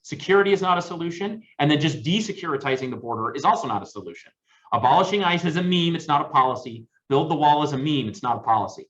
Security is not a solution. And then just desecuritizing the border is also not a solution. Abolishing ICE is a meme. It's not a policy. Build the wall is a meme. It's not a policy.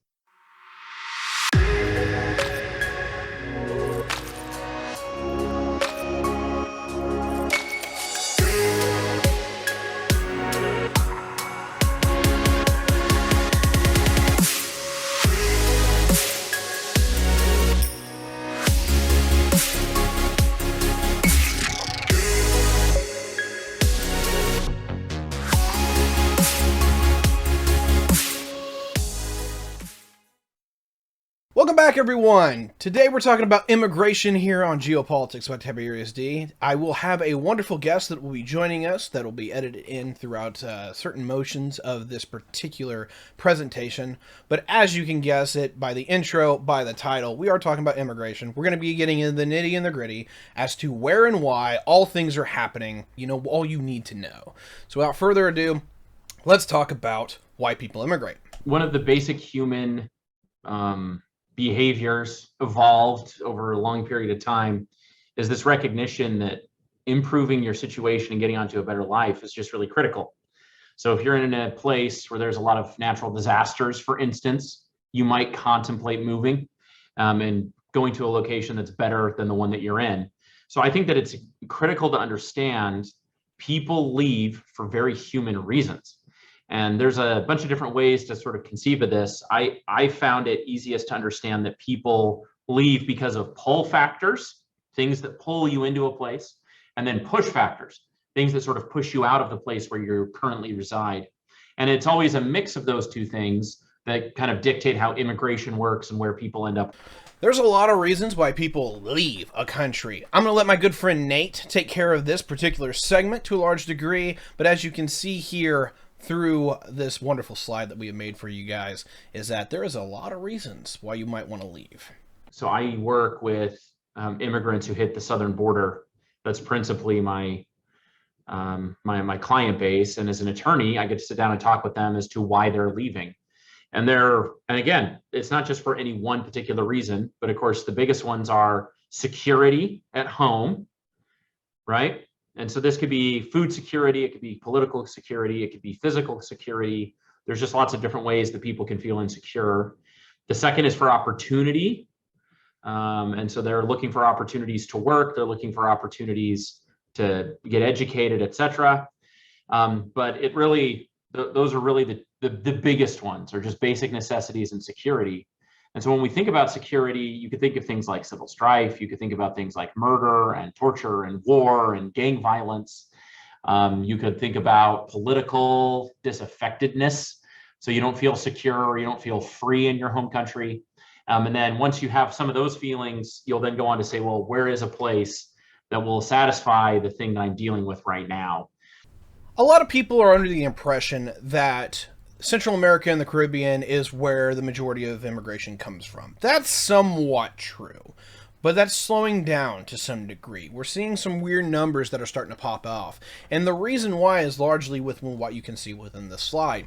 Welcome back, everyone. Today we're talking about immigration here on Geopolitics by Tyberiusd. I will have a wonderful guest that will be joining us that will be edited in throughout certain motions of this particular presentation. But as you can guess it by the intro, by the title, we are talking about immigration. We're going to be getting into the nitty and the gritty as to where and why all things are happening, all you need to know. So without further ado, let's talk about why people immigrate. One of the basic human behaviors evolved over a long period of time is this recognition that improving your situation and getting onto a better life is just really critical. So if you're in a place where there's a lot of natural disasters, for instance, you might contemplate moving and going to a location that's better than the one that you're in. So I think that it's critical to understand people leave for very human reasons. And there's a bunch of different ways to sort of conceive of this. I found it easiest to understand that people leave because of pull factors, things that pull you into a place, and then push factors, things that sort of push you out of the place where you currently reside. And it's always a mix of those two things that kind of dictate how immigration works and where people end up. There's a lot of reasons why people leave a country. I'm going to let my good friend Nate take care of this particular segment to a large degree, but as you can see here, through this wonderful slide that we have made for you guys, is that there is a lot of reasons why you might want to leave. So I work with immigrants who hit the southern border. That's principally my client base. And as an attorney, I get to sit down and talk with them as to why they're leaving. And again, it's not just for any one particular reason, but of course, the biggest ones are security at home, right? And so this could be food security, it could be political security, it could be physical security. There's just lots of different ways that people can feel insecure. The second is for opportunity. And so they're looking for opportunities to work, they're looking for opportunities to get educated, etc. But those are really the biggest ones, are just basic necessities and security. And so when we think about security, you could think of things like civil strife, you could think about things like murder and torture and war and gang violence. You could think about political disaffectedness, so you don't feel secure or you don't feel free in your home country. And then once you have some of those feelings, you'll then go on to say, well, where is a place that will satisfy the thing that I'm dealing with right now? A lot of people are under the impression that Central America and the Caribbean is where the majority of immigration comes from. That's somewhat true, but that's slowing down to some degree. We're seeing some weird numbers that are starting to pop off, and the reason why is largely with what you can see within this slide.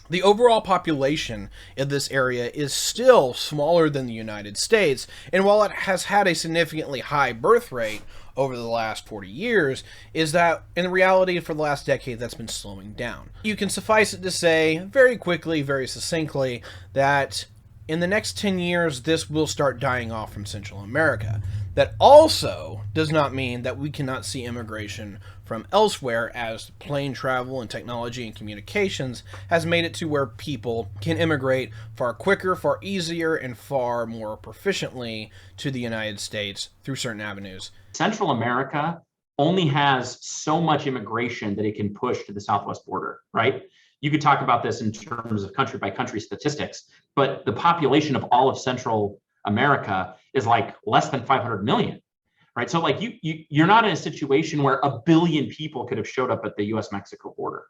The overall population in this area is still smaller than the United States, and while it has had a significantly high birth rate over the last 40 years, is that in reality for the last decade that's been slowing down. You can suffice it to say very quickly, very succinctly, that in the next 10 years this will start dying off from Central America. That also does not mean that we cannot see immigration from elsewhere, as plane travel and technology and communications has made it to where people can immigrate far quicker, far easier, and far more proficiently to the United States through certain avenues. Central America only has so much immigration that it can push to the southwest border, right? You could talk about this in terms of country by country statistics, but the population of all of Central America is like less than 500 million, right? So like you're not in a situation where 1 billion people could have showed up at the US-Mexico border.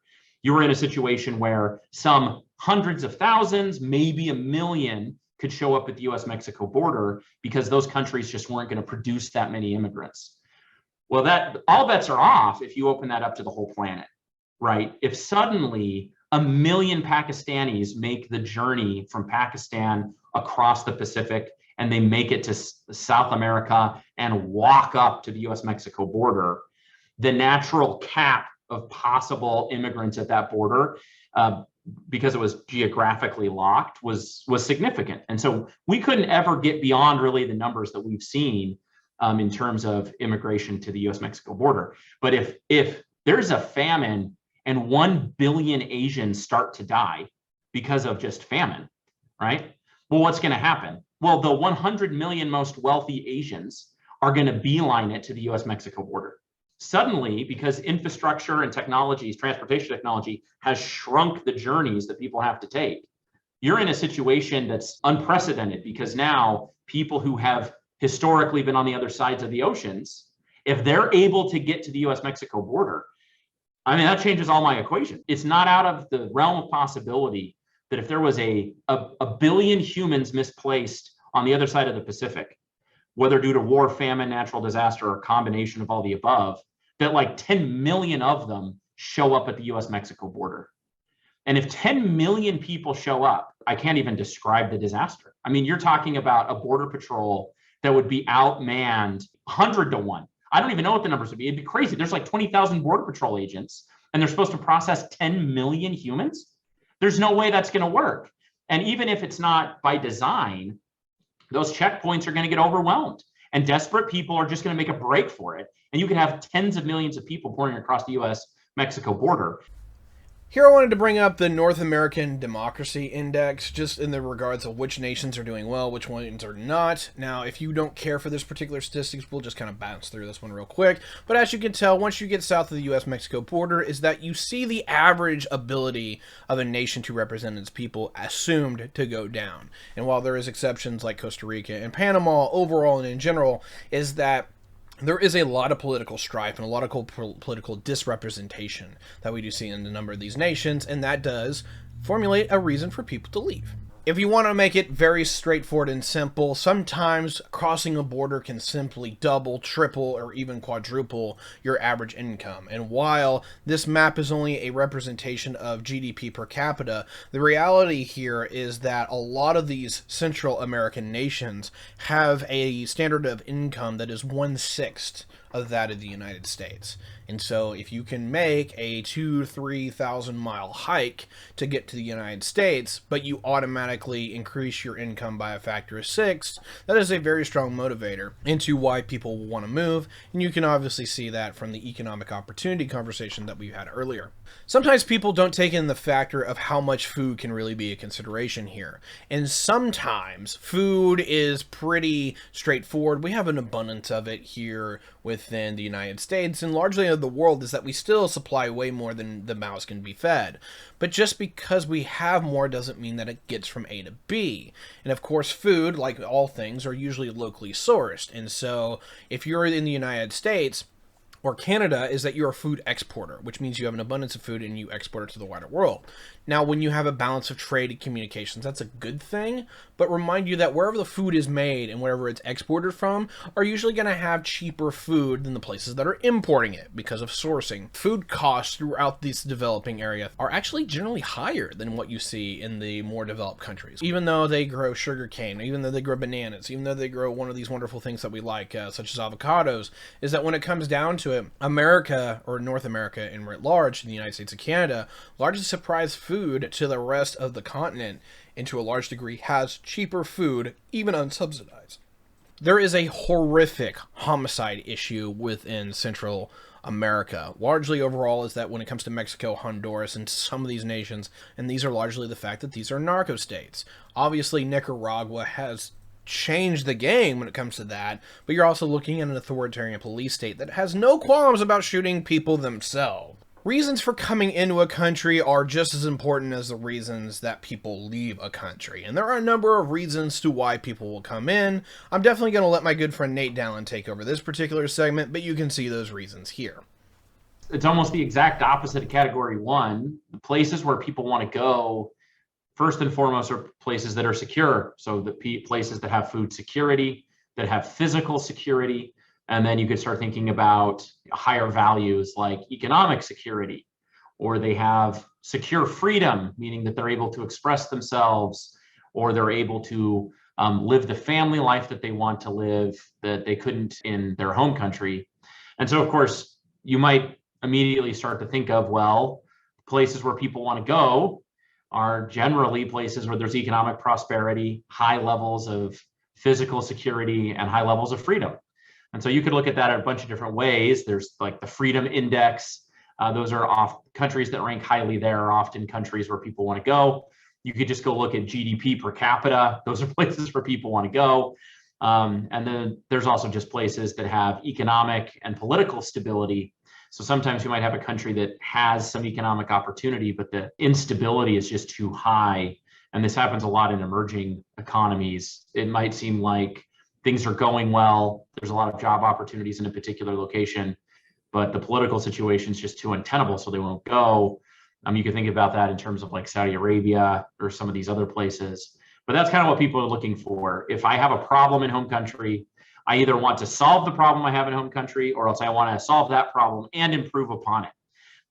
You were in a situation where some hundreds of thousands, maybe 1 million could show up at the US-Mexico border because those countries just weren't going to produce that many immigrants. Well, that all bets are off if you open that up to the whole planet, right? If suddenly 1 million Pakistanis make the journey from Pakistan across the Pacific and they make it to South America and walk up to the US-Mexico border, the natural cap of possible immigrants at that border, because it was geographically locked, was significant. And so we couldn't ever get beyond really the numbers that we've seen in terms of immigration to the US-Mexico border. But if there's a famine and 1 billion Asians start to die because of just famine, right? Well, what's going to happen? Well, the 100 million most wealthy Asians are going to beeline it to the US-Mexico border. Suddenly, because infrastructure and technologies, transportation technology has shrunk the journeys that people have to take, you're in a situation that's unprecedented, because now people who have historically been on the other sides of the oceans, if they're able to get to the US-Mexico border, I mean, that changes all my equation. It's not out of the realm of possibility that if there was a billion humans misplaced on the other side of the Pacific, whether due to war, famine, natural disaster, or a combination of all the above, that like 10 million of them show up at the US-Mexico border. And if 10 million people show up, I can't even describe the disaster. I mean, you're talking about a border patrol that would be outmanned 100 to 1. I don't even know what the numbers would be. It'd be crazy. There's like 20,000 border patrol agents, and they're supposed to process 10 million humans. There's no way that's going to work. And even if it's not by design, those checkpoints are going to get overwhelmed, and desperate people are just going to make a break for it. And you can have tens of millions of people pouring across the US-Mexico border. Here I wanted to bring up the North American Democracy Index, just in the regards of which nations are doing well, which ones are not. Now, if you don't care for this particular statistics, we'll just kind of bounce through this one real quick. But as you can tell, once you get south of the US-Mexico border, is that you see the average ability of a nation to represent its people assumed to go down. And while there is exceptions like Costa Rica and Panama, overall and in general, is that there is a lot of political strife and a lot of political disrepresentation that we do see in a number of these nations, and that does formulate a reason for people to leave. If you want to make it very straightforward and simple, sometimes crossing a border can simply double, triple, or even quadruple your average income. And while this map is only a representation of GDP per capita, the reality here is that a lot of these Central American nations have a standard of income that is 1/6 of that of the United States. And so if you can make a 2,000-3,000 mile hike to get to the United States, but you automatically increase your income by a factor of 6, that is a very strong motivator into why people will want to move. And you can obviously see that from the economic opportunity conversation that we had earlier. Sometimes people don't take in the factor of how much food can really be a consideration here. And sometimes food is pretty straightforward. We have an abundance of it here within the United States, and largely of the world, is that we still supply way more than the mouths can be fed. But just because we have more doesn't mean that it gets from A to B. And of course, food, like all things, are usually locally sourced. And so if you're in the United States or Canada, is that you're a food exporter, which means you have an abundance of food and you export it to the wider world. Now, when you have a balance of trade and communications, that's a good thing, but remind you that wherever the food is made and wherever it's exported from are usually going to have cheaper food than the places that are importing it because of sourcing. Food costs throughout this developing area are actually generally higher than what you see in the more developed countries. Even though they grow sugar cane, even though they grow bananas, even though they grow one of these wonderful things that we like, such as avocados, is that when it comes down to it, America, or North America in writ large, the United States and Canada, largely supplies food to the rest of the continent, and to a large degree has cheaper food, even unsubsidized. There is a horrific homicide issue within Central America. Largely overall is that when it comes to Mexico, Honduras, and some of these nations, and these are largely the fact that these are narco states. Obviously, Nicaragua has changed the game when it comes to that, but you're also looking at an authoritarian police state that has no qualms about shooting people themselves. Reasons for coming into a country are just as important as the reasons that people leave a country. And there are a number of reasons to why people will come in. I'm definitely going to let my good friend Nate Dallon take over this particular segment, but you can see those reasons here. It's almost the exact opposite of category one. The places where people want to go, first and foremost, are places that are secure. So the places that have food security, that have physical security. And then you could start thinking about higher values like economic security, or they have secure freedom, meaning that they're able to express themselves, or they're able to live the family life that they want to live that they couldn't in their home country. And so, of course, you might immediately start to think of, well, places where people want to go are generally places where there's economic prosperity, high levels of physical security, and high levels of freedom. And so you could look at that in a bunch of different ways. There's like the Freedom Index. Those are countries that rank highly there are often countries where people want to go. You could just go look at GDP per capita. Those are places where people want to go. And then there's also just places that have economic and political stability. So sometimes you might have a country that has some economic opportunity, but the instability is just too high. And this happens a lot in emerging economies. It might seem like things are going well. There's a lot of job opportunities in a particular location, but the political situation is just too untenable, so they won't go. You can think about that in terms of like Saudi Arabia or some of these other places. But that's kind of what people are looking for. If I have a problem in home country, I either want to solve the problem I have in home country, or else I want to solve that problem and improve upon it.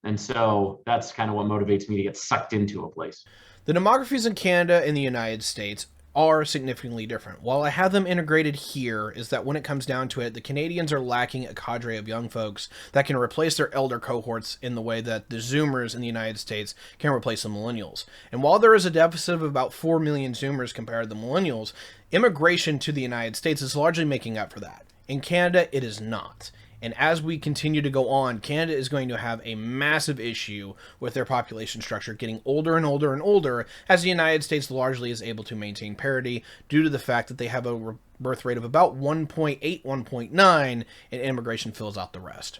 And so that's kind of what motivates me to get sucked into a place. The demographies in Canada and the United States are significantly different. While I have them integrated here, is that when it comes down to it, the Canadians are lacking a cadre of young folks that can replace their elder cohorts in the way that the Zoomers in the United States can replace the millennials. And while there is a deficit of about 4 million Zoomers compared to the millennials, immigration to the United States is largely making up for that. In Canada, it is not. And as we continue to go on, Canada is going to have a massive issue with their population structure getting older and older and older, as the United States largely is able to maintain parity due to the fact that they have a birth rate of about 1.8, 1.9, and immigration fills out the rest.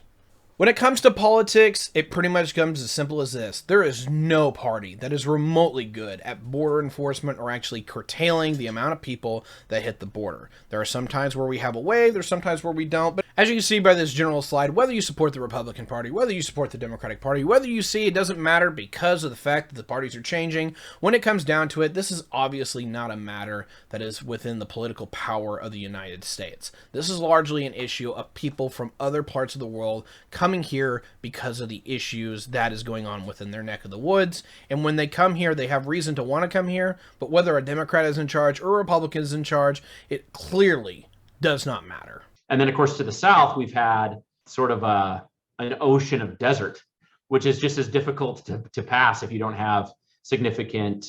When it comes to politics, it pretty much comes as simple as this. There is no party that is remotely good at border enforcement or actually curtailing the amount of people that hit the border. There are some times where we have a way, there's some times where we don't, but as you can see by this general slide, whether you support the Republican Party, whether you support the Democratic Party, whether you see it doesn't matter because of the fact that the parties are changing, when it comes down to it, this is obviously not a matter that is within the political power of the United States. This is largely an issue of people from other parts of the world coming here because of the issues that is going on within their neck of the woods. And when they come here, they have reason to want to come here, but whether a Democrat is in charge or a Republican is in charge, it clearly does not matter. And then, of course, to the south, we've had sort of an ocean of desert, which is just as difficult to pass if you don't have significant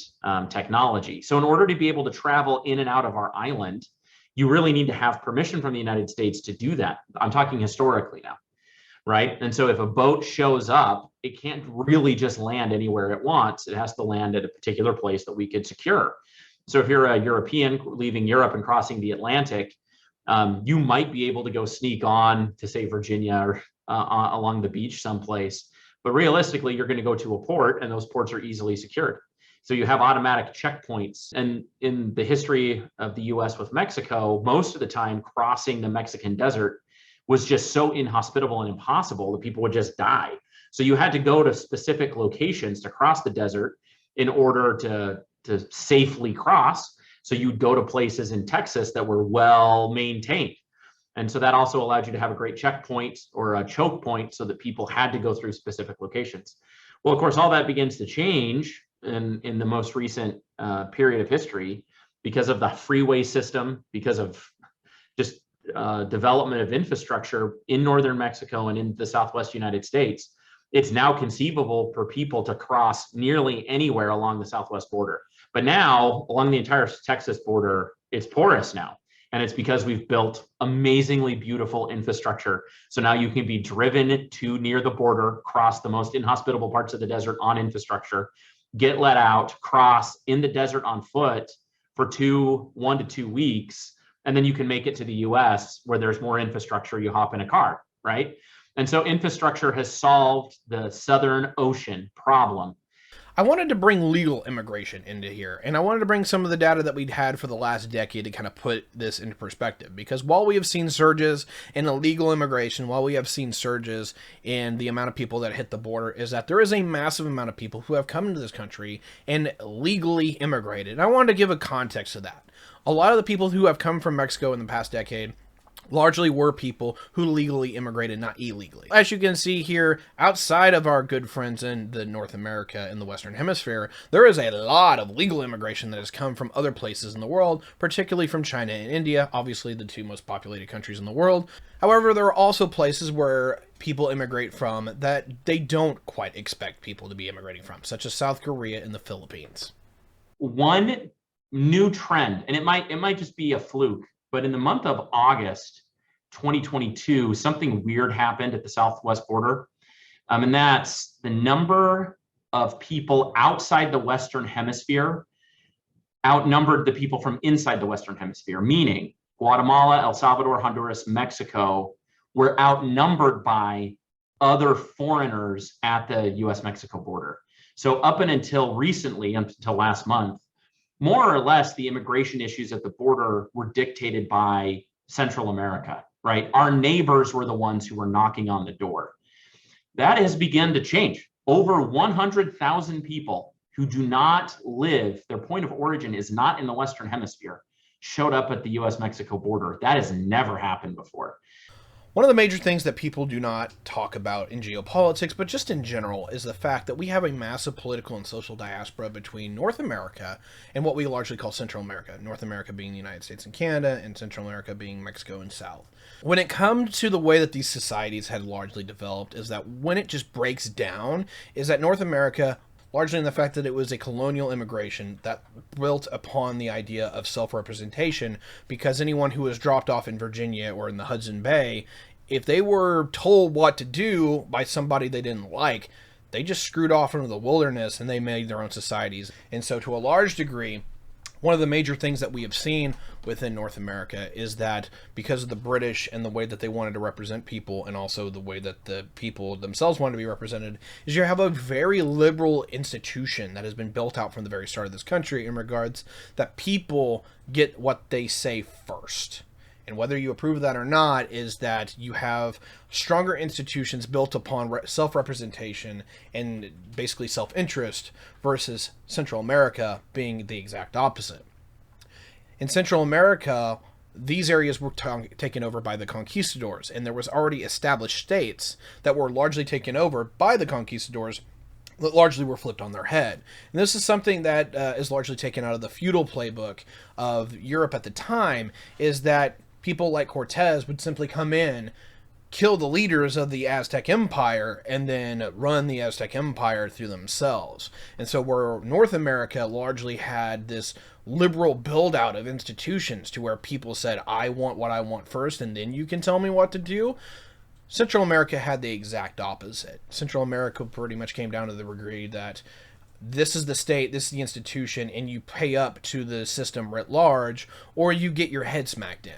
technology. So in order to be able to travel in and out of our island, you really need to have permission from the United States to do that. I'm talking historically now, right? And so if a boat shows up, it can't really just land anywhere it wants. It has to land at a particular place that we could secure. So if you're a European leaving Europe and crossing the Atlantic, you might be able to go sneak on to, say, Virginia or along the beach someplace. But realistically, you're going to go to a port, and those ports are easily secured. So you have automatic checkpoints. And in the history of the US with Mexico, most of the time crossing the Mexican desert was just so inhospitable and impossible that people would just die. So you had to go to specific locations to cross the desert in order to safely cross. So you'd go to places in Texas that were well maintained. And so that also allowed you to have a great checkpoint or a choke point so that people had to go through specific locations. Well, of course, all that begins to change in the most recent period of history because of the freeway system, because of just development of infrastructure in northern Mexico and in the Southwest United States. It's now conceivable for people to cross nearly anywhere along the Southwest border. But now, along the entire Texas border, it's porous now. And it's because we've built amazingly beautiful infrastructure. So now you can be driven to near the border, cross the most inhospitable parts of the desert on infrastructure, get let out, cross in the desert on foot for 1 to 2 weeks, and then you can make it to the US where there's more infrastructure. You hop in a car, right? And so infrastructure has solved the Southern Ocean problem. I wanted to bring legal immigration into here, and I wanted to bring some of the data that we'd had for the last decade to kind of put this into perspective. Because while we have seen surges in illegal immigration, while we have seen surges in the amount of people that hit the border, is that there is a massive amount of people who have come into this country and legally immigrated. And I wanted to give a context to that. A lot of the people who have come from Mexico in the past decade largely were people who legally immigrated, not illegally. As you can see here, outside of our good friends in the North America in the Western Hemisphere, there is a lot of legal immigration that has come from other places in the world, particularly from China and India, obviously the two most populated countries in the world. However, there are also places where people immigrate from that they don't quite expect people to be immigrating from, such as South Korea and the Philippines. One new trend, and it might just be a fluke, but in the month of August 2022, something weird happened at the southwest border. And that's the number of people outside the Western Hemisphere outnumbered the people from inside the Western Hemisphere, meaning Guatemala, El Salvador, Honduras, Mexico were outnumbered by other foreigners at the US-Mexico border. So up and until recently, until last month, more or less the immigration issues at the border were dictated by Central America, right? Our neighbors were the ones who were knocking on the door. That has begun to change. Over 100,000 people who do not live, their point of origin is not in the Western Hemisphere, showed up at the US-Mexico border. That has never happened before. One of the major things that people do not talk about in geopolitics, but just in general, is the fact that we have a massive political and social diaspora between North America and what we largely call Central America. North America being the United States and Canada, and Central America being Mexico and South. When it comes to the way that these societies had largely developed, is that when it just breaks down, is that North America, largely in the fact that it was a colonial immigration that built upon the idea of self-representation, because anyone who was dropped off in Virginia or in the Hudson Bay, if they were told what to do by somebody they didn't like, they just screwed off into the wilderness and they made their own societies. And so to a large degree, one of the major things that we have seen within North America is that because of the British and the way that they wanted to represent people, and also the way that the people themselves wanted to be represented, is you have a very liberal institution that has been built out from the very start of this country in regards that people get what they say first. And whether you approve of that or not, is that you have stronger institutions built upon self-representation and basically self-interest versus Central America being the exact opposite. In Central America, these areas were taken over by the conquistadors, and there was already established states that were largely taken over by the conquistadors that largely were flipped on their head. And this is something that is largely taken out of the feudal playbook of Europe at the time, is that people like Cortez would simply come in, kill the leaders of the Aztec Empire, and then run the Aztec Empire through themselves. And so where North America largely had this liberal build-out of institutions to where people said, I want what I want first, and then you can tell me what to do, Central America had the exact opposite. Central America pretty much came down to the degree that this is the state, this is the institution, and you pay up to the system writ large, or you get your head smacked in.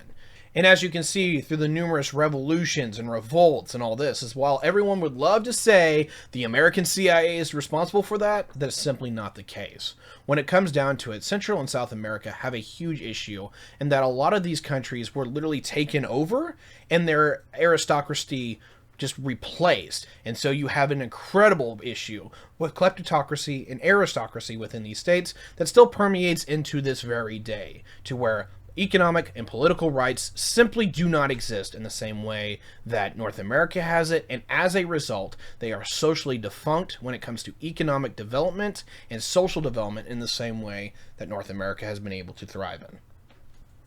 And as you can see through the numerous revolutions and revolts and all this, is while everyone would love to say the American CIA is responsible for that, that is simply not the case. When it comes down to it, Central and South America have a huge issue in that a lot of these countries were literally taken over and their aristocracy just replaced. And so you have an incredible issue with kleptocracy and aristocracy within these states that still permeates into this very day, to where economic and political rights simply do not exist in the same way that North America has it, and as a result, they are socially defunct when it comes to economic development and social development in the same way that North America has been able to thrive in.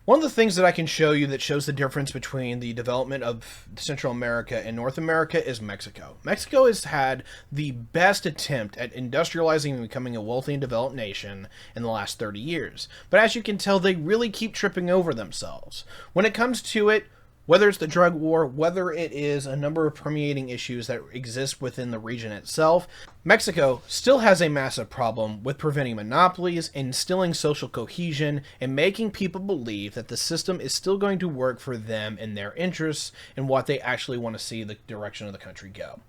One of the things that I can show you that shows the difference between the development of Central America and North America is Mexico. Mexico has had the best attempt at industrializing and becoming a wealthy and developed nation in the last 30 years. But as you can tell, they really keep tripping over themselves. When it comes to it, whether it's the drug war, whether it is a number of permeating issues that exist within the region itself, Mexico still has a massive problem with preventing monopolies, instilling social cohesion, and making people believe that the system is still going to work for them and their interests and what they actually want to see the direction of the country go.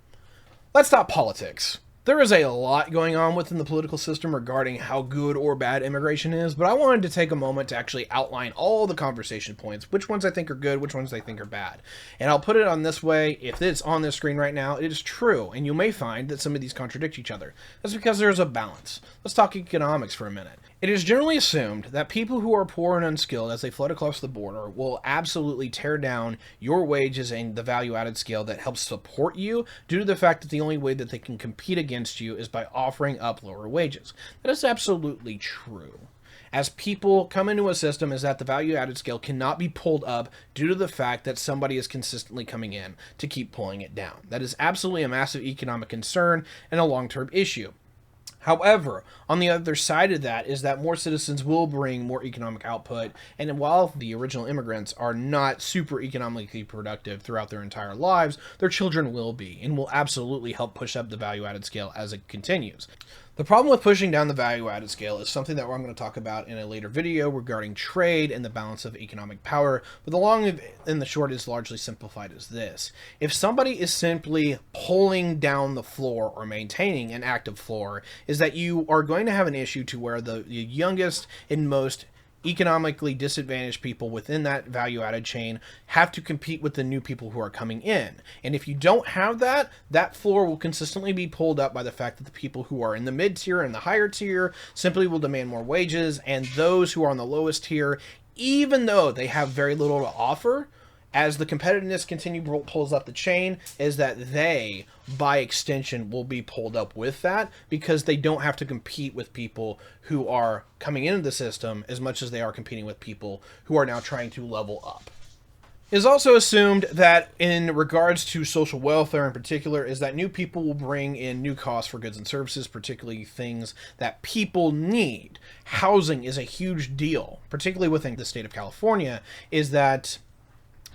Let's talk politics. There is a lot going on within the political system regarding how good or bad immigration is, but I wanted to take a moment to actually outline all the conversation points, which ones I think are good, which ones I think are bad. And I'll put it on this way: if it's on this screen right now, it is true, and you may find that some of these contradict each other. That's because there's a balance. Let's talk economics for a minute. It is generally assumed that people who are poor and unskilled as they flood across the border will absolutely tear down your wages and the value added scale that helps support you due to the fact that the only way that they can compete against you is by offering up lower wages. That is absolutely true. As people come into a system is that the value added scale cannot be pulled up due to the fact that somebody is consistently coming in to keep pulling it down. That is absolutely a massive economic concern and a long-term issue. However, on the other side of that is that more citizens will bring more economic output, and while the original immigrants are not super economically productive throughout their entire lives, their children will be, and will absolutely help push up the value-added scale as it continues. The problem with pushing down the value-added scale is something that I'm going to talk about in a later video regarding trade and the balance of economic power, but the long and the short is largely simplified as this. If somebody is simply pulling down the floor or maintaining an active floor, is that you are going to have an issue to where the youngest and most economically disadvantaged people within that value-added chain have to compete with the new people who are coming in. And if you don't have that, that floor will consistently be pulled up by the fact that the people who are in the mid-tier and the higher tier simply will demand more wages, and those who are on the lowest tier, even though they have very little to offer, as the competitiveness pulls up the chain, is that they, by extension, will be pulled up with that because they don't have to compete with people who are coming into the system as much as they are competing with people who are now trying to level up. It is also assumed that in regards to social welfare in particular is that new people will bring in new costs for goods and services, particularly things that people need. Housing is a huge deal, particularly within the state of California, is that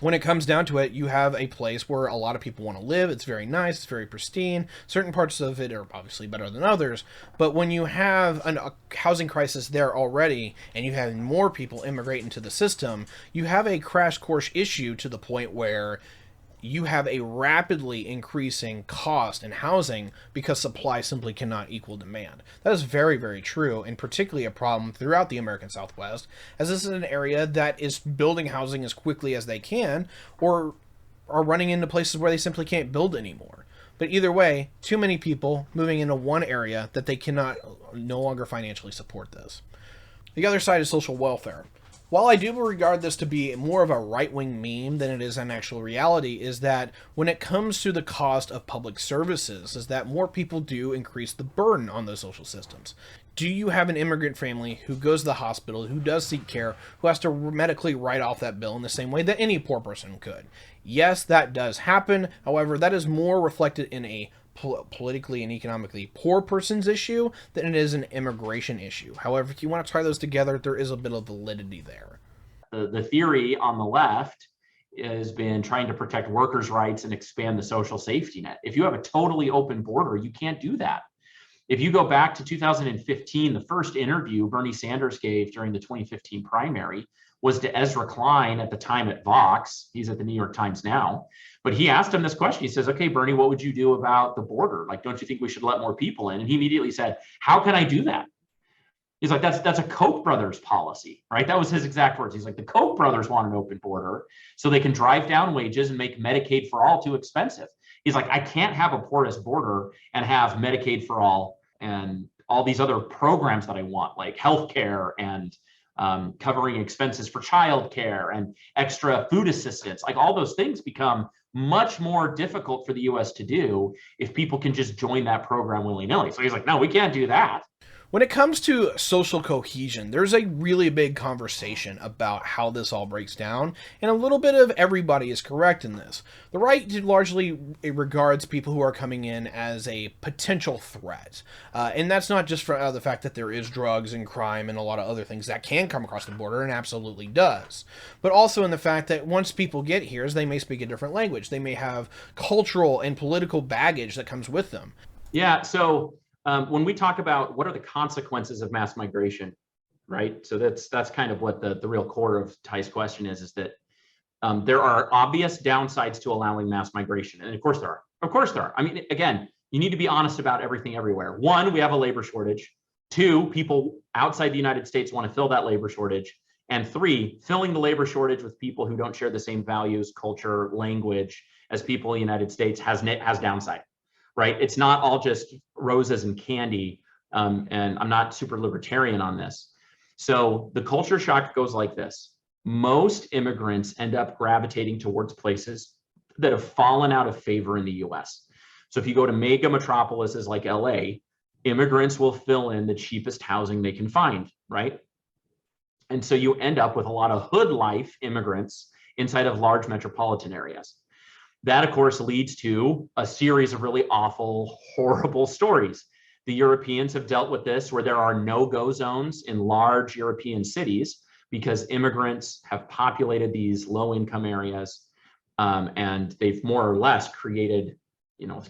when it comes down to it, you have a place where a lot of people want to live. It's very nice. It's very pristine. Certain parts of it are obviously better than others. But when you have a housing crisis there already, and you have more people immigrate into the system, you have a crash course issue to the point where you have a rapidly increasing cost in housing because supply simply cannot equal demand. That is very, very true, and particularly a problem throughout the American Southwest, as this is an area that is building housing as quickly as they can, or are running into places where they simply can't build anymore. But either way, too many people moving into one area that they cannot no longer financially support this. The other side is social welfare. While I do regard this to be more of a right-wing meme than it is an actual reality, is that when it comes to the cost of public services, is that more people do increase the burden on those social systems. Do you have an immigrant family who goes to the hospital, who does seek care, who has to medically write off that bill in the same way that any poor person could? Yes, that does happen. However, that is more reflected in a politically and economically poor person's issue than it is an immigration issue. However, if you want to tie those together, there is a bit of validity there. The theory on the left has been trying to protect workers' rights and expand the social safety net. If you have a totally open border, you can't do that. If you go back to 2015, the first interview Bernie Sanders gave during the 2015 primary was to Ezra Klein, at the time at Vox. He's at the New York Times now. But he asked him this question. He says, okay, Bernie, what would you do about the border? Like, don't you think we should let more people in? And he immediately said, how can I do that? He's like, that's a Koch brothers policy, right? That was his exact words. He's like, the Koch brothers want an open border so they can drive down wages and make Medicaid for all too expensive. He's like, I can't have a porous border and have Medicaid for all and all these other programs that I want, like healthcare and covering expenses for childcare and extra food assistance. Like, all those things become much more difficult for the US to do if people can just join that program willy-nilly. So he's like, no, we can't do that. When it comes to social cohesion, there's a really big conversation about how this all breaks down, and a little bit of everybody is correct in this. The right largely regards people who are coming in as a potential threat, and that's not just for the fact that there is drugs and crime and a lot of other things that can come across the border, and absolutely does, but also in the fact that once people get here, they may speak a different language. They may have cultural and political baggage that comes with them. Yeah, so when we talk about what are the consequences of mass migration, right? So that's kind of what the real core of Ty's question is that there are obvious downsides to allowing mass migration. And of course there are. Of course there are. I mean, again, you need to be honest about everything everywhere. One, we have a labor shortage. Two, people outside the United States want to fill that labor shortage. And three, filling the labor shortage with people who don't share the same values, culture, language as people in the United States has downside. Right? It's not all just roses and candy, and I'm not super libertarian on this. So the culture shock goes like this. Most immigrants end up gravitating towards places that have fallen out of favor in the US. So if you go to mega metropolises like LA, immigrants will fill in the cheapest housing they can find, right? And so you end up with a lot of hood life immigrants inside of large metropolitan areas. That, of course, leads to a series of really awful, horrible stories. The Europeans have dealt with this where there are no-go zones in large European cities because immigrants have populated these low-income areas, and they've more or less created,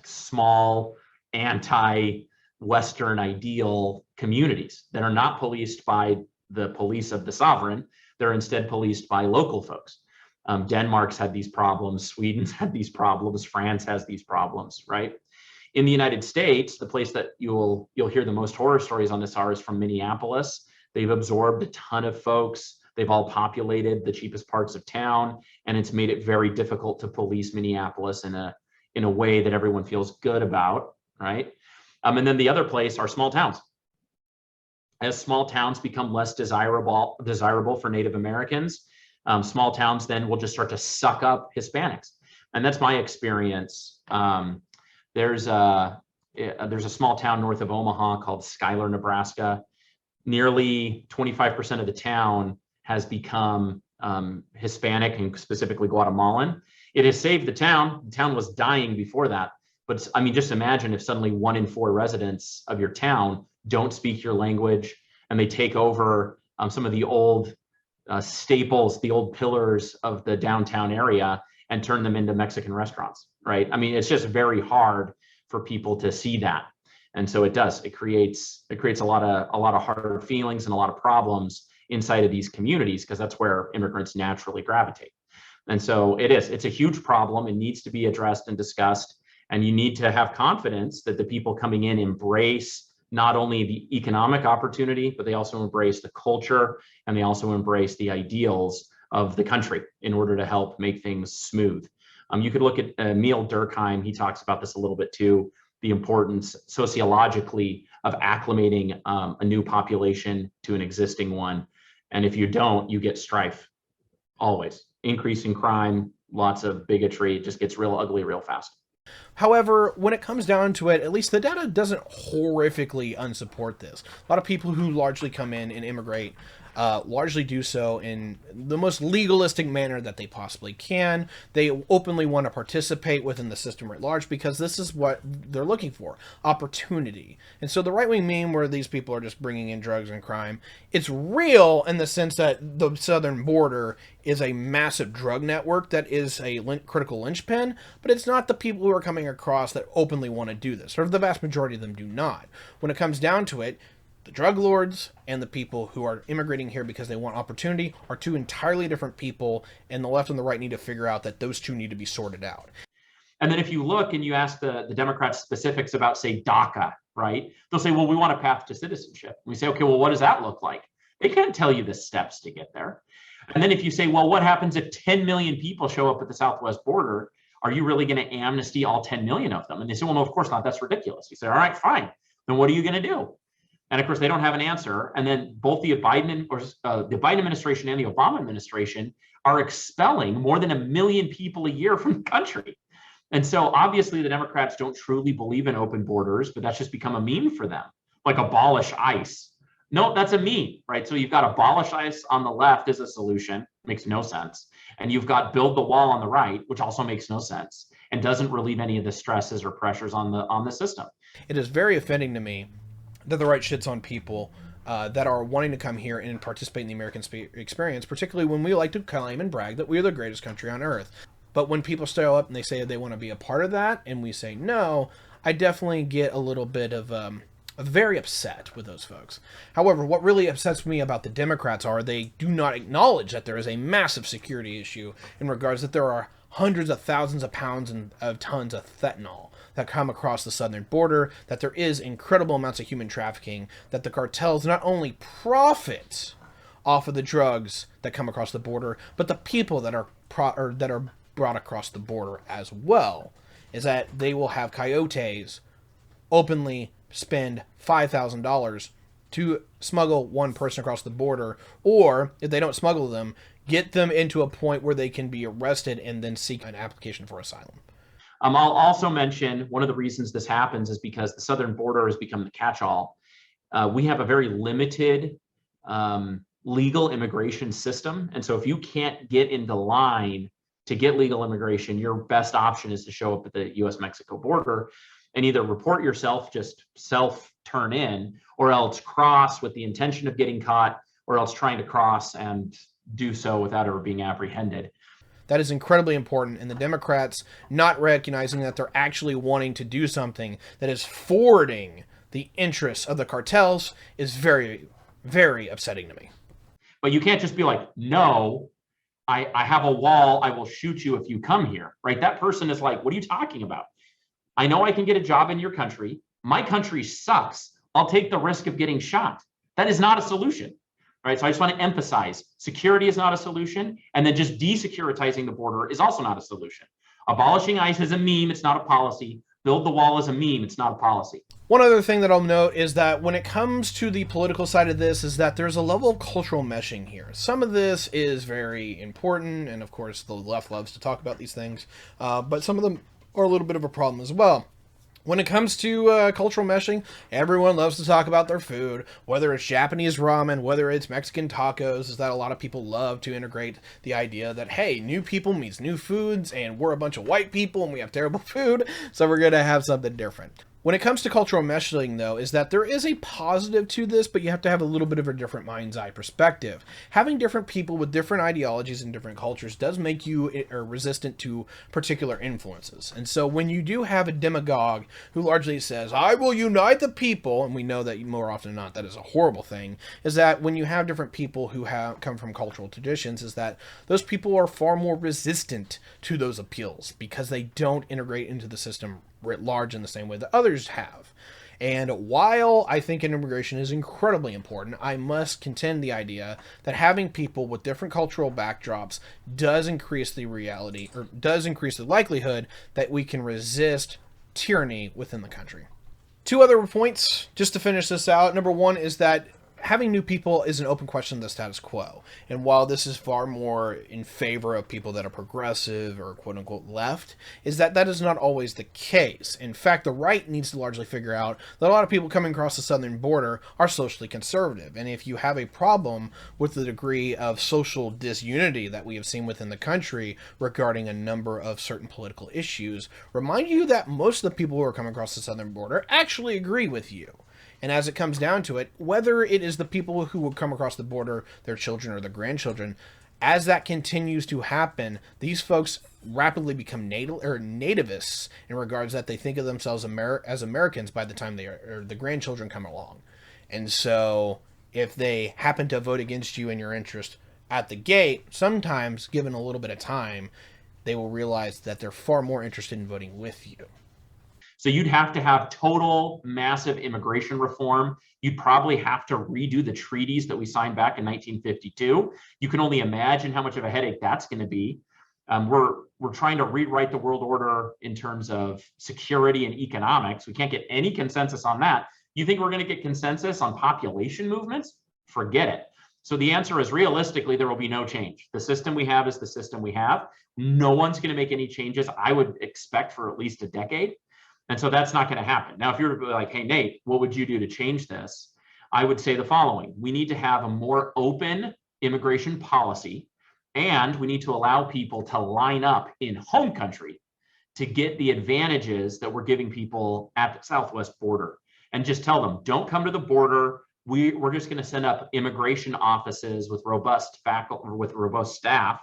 small anti-Western ideal communities that are not policed by the police of the sovereign. They're instead policed by local folks. Denmark's had these problems, Sweden's had these problems, France has these problems, right? In the United States, the place that you'll hear the most horror stories on this is from Minneapolis. They've absorbed a ton of folks. They've all populated the cheapest parts of town, and it's made it very difficult to police Minneapolis in a way that everyone feels good about, right? And then the other place are small towns. As small towns become less desirable for Native Americans, small towns then will just start to suck up Hispanics. And that's my experience. There's a small town north of Omaha called Schuyler, Nebraska. Nearly 25% of the town has become Hispanic and specifically Guatemalan. It has saved the town. The town was dying before that. But I mean, just imagine if suddenly 1 in 4 residents of your town don't speak your language and they take over some of the old staples, the old pillars of the downtown area and turn them into Mexican restaurants, right? I mean, it's just very hard for people to see that. And so it creates a lot of hard feelings and a lot of problems inside of these communities because that's where immigrants naturally gravitate. And so it's a huge problem. It needs to be addressed and discussed. And you need to have confidence that the people coming in embrace not only the economic opportunity, but they also embrace the culture and they also embrace the ideals of the country in order to help make things smooth. You could look at Emil Durkheim. He talks about this a little bit too, the importance sociologically of acclimating a new population to an existing one. And if you don't, you get strife, always. Increasing crime, lots of bigotry, it just gets real ugly real fast. However, when it comes down to it, at least the data doesn't horrifically unsupport this. A lot of people who largely come in and immigrate largely do so in the most legalistic manner that they possibly can. They openly want to participate within the system at large because this is what they're looking for, opportunity. And so the right-wing meme where these people are just bringing in drugs and crime, it's real in the sense that the southern border is a massive drug network that is a critical linchpin, but it's not the people who are coming across that openly want to do this, or the vast majority of them do not. When it comes down to it, the drug lords and the people who are immigrating here because they want opportunity are two entirely different people, and the left and the right need to figure out that those two need to be sorted out. And then if you look and you ask the Democrats specifics about, say, DACA, right? They'll say, well, we want a path to citizenship. And we say, okay, well, what does that look like? They can't tell you the steps to get there. And then if you say, well, what happens if 10 million people show up at the southwest border? Are you really going to amnesty all 10 million of them? And they say, well, no, of course not. That's ridiculous. You say, all right, fine. Then what are you going to do? And of course, they don't have an answer. And then both the Biden administration and the Obama administration are expelling more than 1 million people a year from the country. And so obviously the Democrats don't truly believe in open borders, but that's just become a meme for them, like abolish ICE. No, that's a meme, right? So you've got abolish ICE on the left as a solution, makes no sense. And you've got build the wall on the right, which also makes no sense and doesn't relieve any of the stresses or pressures on the system. It is very offending to me that the right shits on people that are wanting to come here and participate in the American experience, particularly when we like to claim and brag that we are the greatest country on earth. But when people show up and they say they want to be a part of that, and we say no, I definitely get a little bit of very upset with those folks. However, what really upsets me about the Democrats are they do not acknowledge that there is a massive security issue in regards that there are hundreds of thousands of pounds and of tons of fentanyl that come across the southern border, that there is incredible amounts of human trafficking, that the cartels not only profit off of the drugs that come across the border, but the people that are brought across the border as well, is that they will have coyotes openly spend $5,000 to smuggle one person across the border, or if they don't smuggle them, get them into a point where they can be arrested and then seek an application for asylum. I'll also mention one of the reasons this happens is because the southern border has become the catch-all. We have a very limited legal immigration system. And so if you can't get into line to get legal immigration, your best option is to show up at the US-Mexico border and either report yourself, just self-turn in, or else cross with the intention of getting caught, or else trying to cross and do so without ever being apprehended. That is incredibly important, and the Democrats not recognizing that they're actually wanting to do something that is forwarding the interests of the cartels is very, very upsetting to me. But you can't just be like, no, I have a wall, I will shoot you if you come here, right? That person is like, what are you talking about? I know I can get a job in your country. My country sucks. I'll take the risk of getting shot. That is not a solution. Right, so I just want to emphasize security is not a solution, and then just desecuritizing the border is also not a solution. Abolishing ICE is a meme, it's not a policy. Build the wall is a meme, it's not a policy. One other thing that I'll note is that when it comes to the political side of this is that there's a level of cultural meshing here. Some of this is very important, and of course the left loves to talk about these things, but some of them are a little bit of a problem as well. When it comes to cultural meshing, everyone loves to talk about their food, whether it's Japanese ramen, whether it's Mexican tacos, is that a lot of people love to integrate the idea that, hey, new people means new foods, and we're a bunch of white people and we have terrible food, so we're going to have something different. When it comes to cultural meshing, though, is that there is a positive to this, but you have to have a little bit of a different mind's eye perspective. Having different people with different ideologies and different cultures does make you resistant to particular influences. And so when you do have a demagogue who largely says, I will unite the people, and we know that more often than not that is a horrible thing, is that when you have different people who come from cultural traditions, is that those people are far more resistant to those appeals because they don't integrate into the system writ large in the same way that others have. And while I think immigration is incredibly important, I must contend the idea that having people with different cultural backdrops does increase the reality, or does increase the likelihood that we can resist tyranny within the country. Two other points just to finish this out. Number one is that having new people is an open question of the status quo. And while this is far more in favor of people that are progressive or quote unquote left, is that is not always the case. In fact, the right needs to largely figure out that a lot of people coming across the southern border are socially conservative. And if you have a problem with the degree of social disunity that we have seen within the country regarding a number of certain political issues, remind you that most of the people who are coming across the southern border actually agree with you. And as it comes down to it, whether it is the people who will come across the border, their children or their grandchildren, as that continues to happen, these folks rapidly become nativists in regards that they think of themselves as Americans by the time the grandchildren come along. And so if they happen to vote against you and your interest at the gate, sometimes given a little bit of time, they will realize that they're far more interested in voting with you. So you'd have to have total massive immigration reform. You'd probably have to redo the treaties that we signed back in 1952. You can only imagine how much of a headache that's going to be. We're trying to rewrite the world order in terms of security and economics. We can't get any consensus on that. You think we're going to get consensus on population movements? Forget it. So the answer is realistically, there will be no change. The system we have is the system we have. No one's going to make any changes, I would expect, for at least a decade. And so that's not going to happen. Now, if you're like, hey, Nate, what would you do to change this? I would say the following. We need to have a more open immigration policy, and we need to allow people to line up in home country to get the advantages that we're giving people at the southwest border. And just tell them, don't come to the border. We're just going to send up immigration offices with robust faculty, with robust staff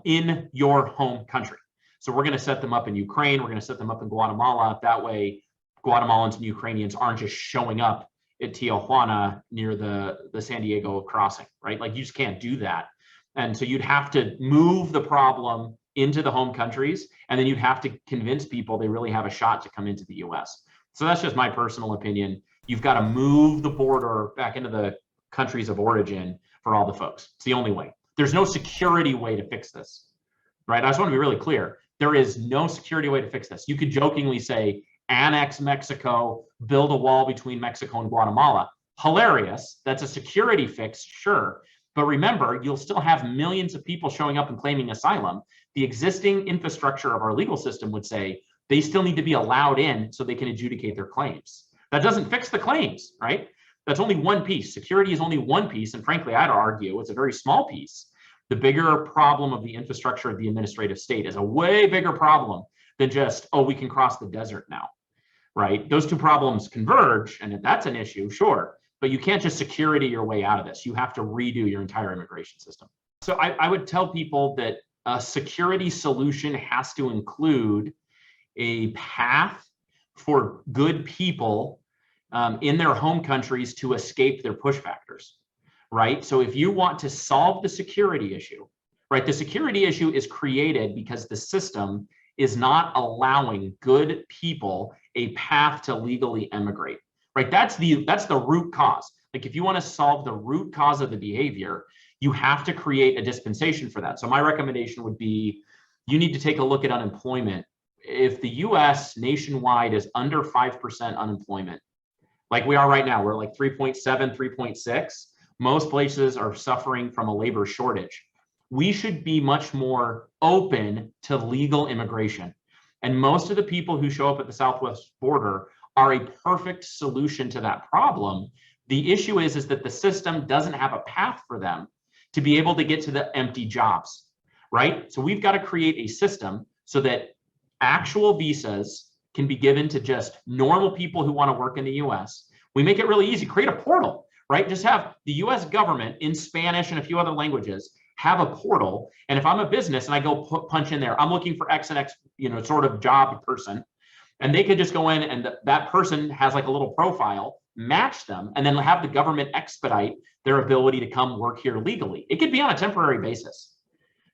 in your home country. So we're going to set them up in Ukraine. We're going to set them up in Guatemala. That way, Guatemalans and Ukrainians aren't just showing up at Tijuana near the San Diego crossing, right? Like, you just can't do that. And so you'd have to move the problem into the home countries, and then you'd have to convince people they really have a shot to come into the US. So that's just my personal opinion. You've got to move the border back into the countries of origin for all the folks. It's the only way. There's no security way to fix this, right? I just want to be really clear. There is no security way to fix this. You could jokingly say, annex Mexico, build a wall between Mexico and Guatemala. hilarious. That's a security fix, sure. But remember, you'll still have millions of people showing up and claiming asylum. The existing infrastructure of our legal system would say they still need to be allowed in so they can adjudicate their claims. That doesn't fix the claims, right? That's only one piece. Security is only one piece. And frankly, I'd argue it's a very small piece. The bigger problem of the infrastructure of the administrative state is a way bigger problem than just, oh, we can cross the desert now, right? Those two problems converge, and if that's an issue, sure. But you can't just security your way out of this. You have to redo your entire immigration system. So I would tell people that a security solution has to include a path for good people in their home countries to escape their push factors, right? So if you want to solve the security issue, right, the security issue is created because the system is not allowing good people a path to legally emigrate, right? That's the root cause. Like if you want to solve the root cause of the behavior, you have to create a dispensation for that. So my recommendation would be, you need to take a look at unemployment. If the US nationwide is under 5% unemployment, like we are right now, we're like 3.7, 3.6. Most places are suffering from a labor shortage. We should be much more open to legal immigration. And most of the people who show up at the southwest border are a perfect solution to that problem. The issue is that the system doesn't have a path for them to be able to get to the empty jobs, right? So we've got to create a system so that actual visas can be given to just normal people who want to work in the US. We make it really easy, create a portal, right? Just have the US government in Spanish and a few other languages have a portal. And if I'm a business and I go punch in there, I'm looking for X and X, sort of job person, and they could just go in and that person has like a little profile, match them, and then have the government expedite their ability to come work here legally. It could be on a temporary basis,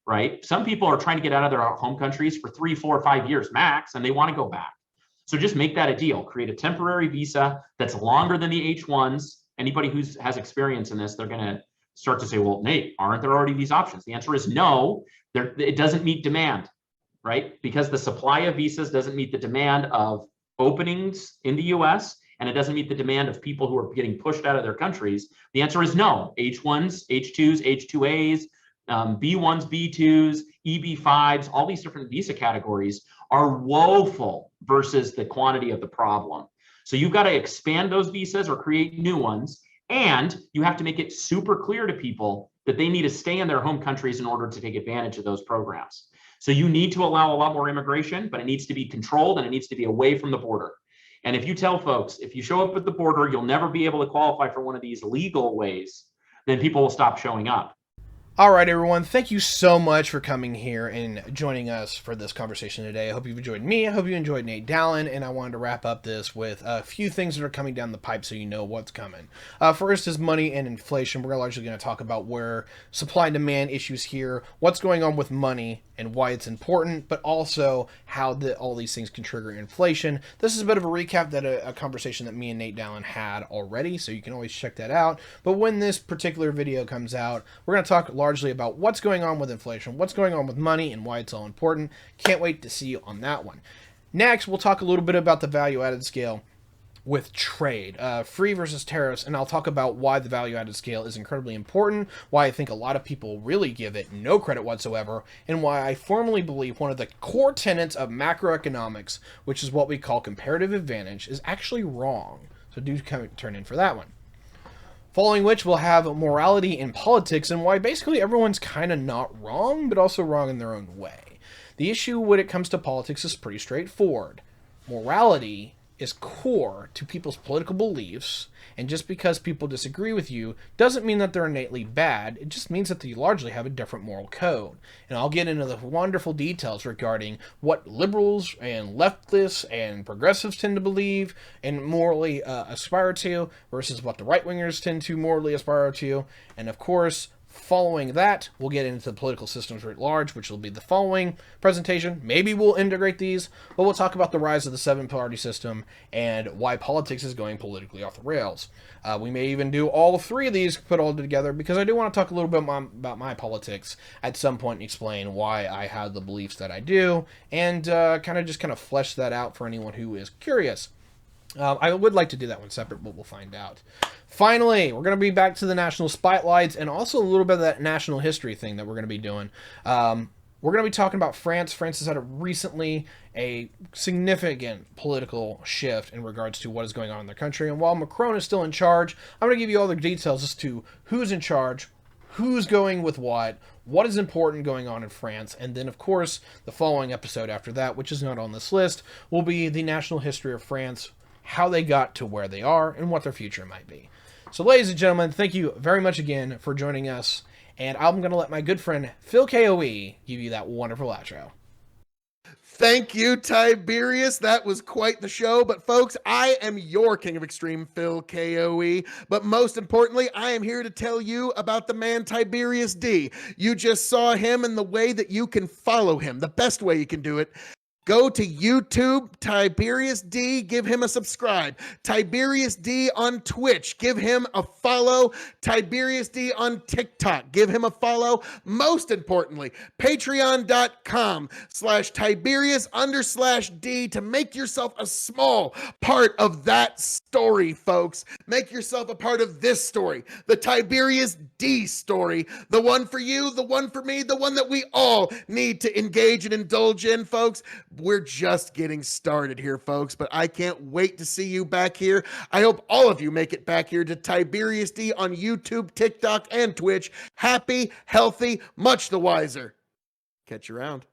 right? Some people are trying to get out of their home countries for 3, 4, 5 years max, and they want to go back. So just make that a deal. Create a temporary visa that's longer than the H-1s. Anybody who has experience in this, they're going to start to say, well, Nate, aren't there already these options? The answer is no. It doesn't meet demand, right? Because the supply of visas doesn't meet the demand of openings in the US, and it doesn't meet the demand of people who are getting pushed out of their countries. The answer is no. H-1s, H-2s, H-2As, B-1s, B-2s, EB-5s, all these different visa categories are woeful versus the quantity of the problem. So you've got to expand those visas or create new ones, and you have to make it super clear to people that they need to stay in their home countries in order to take advantage of those programs. So you need to allow a lot more immigration, but it needs to be controlled and it needs to be away from the border. And if you tell folks, if you show up at the border, you'll never be able to qualify for one of these legal ways, then people will stop showing up. All right, everyone. Thank you so much for coming here and joining us for this conversation today. I hope you've enjoyed me. I hope you enjoyed Nate Dallon, and I wanted to wrap up this with a few things that are coming down the pipe so you know what's coming. First is money and inflation. We're largely going to talk about where supply and demand issues here, what's going on with money and why it's important, but also how all these things can trigger inflation. This is a bit of a recap that a conversation that me and Nate Dallon had already, so you can always check that out. But when this particular video comes out, we're going to talk largely about what's going on with inflation, what's going on with money, and why it's all important. Can't wait to see you on that one. Next, we'll talk a little bit about the value-added scale with trade, free versus tariffs, and I'll talk about why the value-added scale is incredibly important, why I think a lot of people really give it no credit whatsoever, and why I firmly believe one of the core tenets of macroeconomics, which is what we call comparative advantage, is actually wrong. So do turn in for that one. Following which, we'll have morality in politics and why basically everyone's kind of not wrong, but also wrong in their own way. The issue when it comes to politics is pretty straightforward. Morality is core to people's political beliefs, and just because people disagree with you doesn't mean that they're innately bad. It just means that they largely have a different moral code. And I'll get into the wonderful details regarding what liberals and leftists and progressives tend to believe and morally aspire to versus what the right-wingers tend to morally aspire to. And of course, following that, we'll get into the political systems writ large, which will be the following presentation. Maybe we'll integrate these, but we'll talk about the rise of the seven-party system and why politics is going politically off the rails. We may even do all three of these put all together because I do want to talk a little bit about my politics at some point and explain why I have the beliefs that I do and kind of flesh that out for anyone who is curious. I would like to do that one separate, but we'll find out. Finally, we're going to be back to the national spotlights and also a little bit of that national history thing that we're going to be doing. We're going to be talking about France. France has had recently a significant political shift in regards to what is going on in their country. And while Macron is still in charge, I'm going to give you all the details as to who's in charge, who's going with what is important going on in France, and then, of course, the following episode after that, which is not on this list, will be the national history of France, how they got to where they are, and what their future might be. So, ladies and gentlemen, thank you very much again for joining us, and I'm going to let my good friend Phil KOE give you that wonderful outro. Thank you, Tiberius. That was quite the show. But folks, I am your King of Extreme, Phil KOE. But most importantly, I am here to tell you about the man Tyberius D. You just saw him and the way that you can follow him. The best way you can do it. Go to YouTube, Tyberius D, give him a subscribe. Tyberius D on Twitch, give him a follow. Tyberius D on TikTok, give him a follow. Most importantly, patreon.com/Tiberius_D to make yourself a small part of that story, folks. Make yourself a part of this story, the Tyberius D story, the one for you, the one for me, the one that we all need to engage and indulge in, folks. We're just getting started here, folks, but I can't wait to see you back here. I hope all of you make it back here to Tiberius D on YouTube, TikTok, and Twitch. Happy, healthy, much the wiser. Catch you around.